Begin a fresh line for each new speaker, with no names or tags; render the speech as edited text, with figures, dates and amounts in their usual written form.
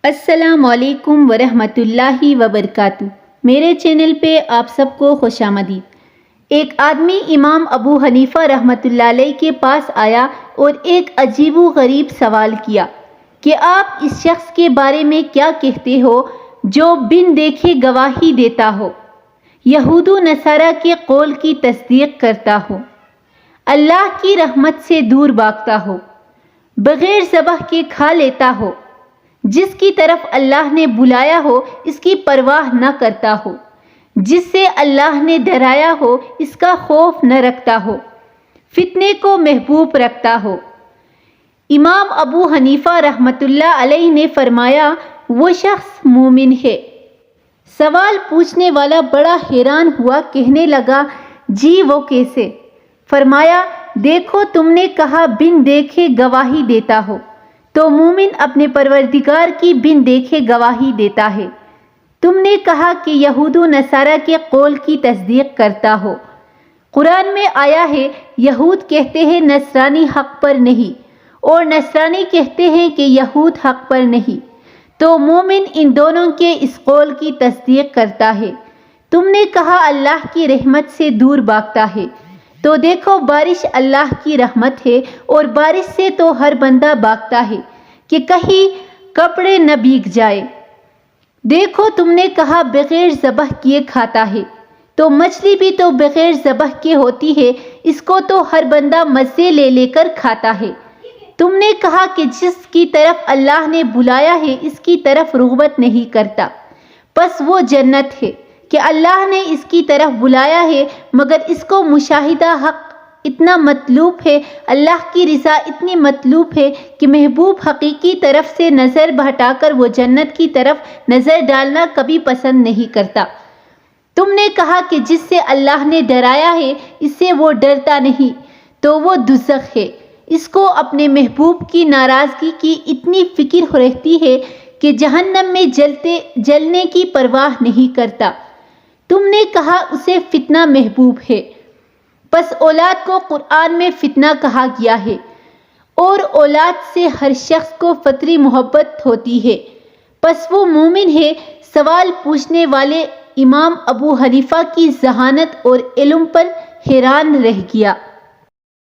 السلام علیکم ورحمۃ اللہ وبرکاتہ۔ میرے چینل پہ آپ سب کو خوش آمدید۔ ایک آدمی امام ابو حنیفہ رحمۃ اللہ علیہ کے پاس آیا اور ایک عجیب و غریب سوال کیا کہ آپ اس شخص کے بارے میں کیا کہتے ہو جو بن دیکھے گواہی دیتا ہو، یہود و نصارہ کے قول کی تصدیق کرتا ہو، اللہ کی رحمت سے دور بھاگتا ہو، بغیر ذبح کے کھا لیتا ہو، جس کی طرف اللہ نے بلایا ہو اس کی پرواہ نہ کرتا ہو، جس سے اللہ نے ڈرایا ہو اس کا خوف نہ رکھتا ہو، فتنے کو محبوب رکھتا ہو۔ امام ابو حنیفہ رحمۃ اللہ علیہ نے فرمایا وہ شخص مومن ہے۔ سوال پوچھنے والا بڑا حیران ہوا، کہنے لگا جی وہ کیسے؟ فرمایا دیکھو تم نے کہا بن دیکھے گواہی دیتا ہو، تو مومن اپنے پروردگار کی بن دیکھے گواہی دیتا ہے۔ تم نے کہا کہ یہود و نصارہ کے قول کی تصدیق کرتا ہو۔ قرآن میں آیا ہے یہود کہتے ہیں نصرانی حق پر نہیں، اور نصرانی کہتے ہیں کہ یہود حق پر نہیں، تو مومن ان دونوں کے اس قول کی تصدیق کرتا ہے۔ تم نے کہا اللہ کی رحمت سے دور بھاگتا ہے، تو دیکھو بارش اللہ کی رحمت ہے، اور بارش سے تو ہر بندہ بھاگتا ہے کہ کہیں کپڑے نہ بھیگ جائے۔ دیکھو تم نے کہا بغیر ذبح کیے کھاتا ہے، تو مچھلی بھی تو بغیر ذبح کے ہوتی ہے، اس کو تو ہر بندہ مزے لے لے کر کھاتا ہے۔ تم نے کہا کہ جس کی طرف اللہ نے بلایا ہے اس کی طرف رغبت نہیں کرتا، پس وہ جنت ہے کہ اللہ نے اس کی طرف بلایا ہے، مگر اس کو مشاہدہ حق اتنا مطلوب ہے، اللہ کی رضا اتنی مطلوب ہے کہ محبوب حقیقی طرف سے نظر ہٹا کر وہ جنت کی طرف نظر ڈالنا کبھی پسند نہیں کرتا۔ تم نے کہا کہ جس سے اللہ نے ڈرایا ہے اس سے وہ ڈرتا نہیں، تو وہ دوزخ ہے، اس کو اپنے محبوب کی ناراضگی کی اتنی فکر رہتی ہے کہ جہنم میں جلنے کی پرواہ نہیں کرتا۔ تم نے کہا اسے فتنہ محبوب ہے، پس اولاد کو قرآن میں فتنہ کہا گیا ہے، اور اولاد سے ہر شخص کو فطری محبت ہوتی ہے، پس وہ مومن ہے۔ سوال پوچھنے والے امام ابو حنیفہ کی ذہانت اور علم پر حیران رہ گیا۔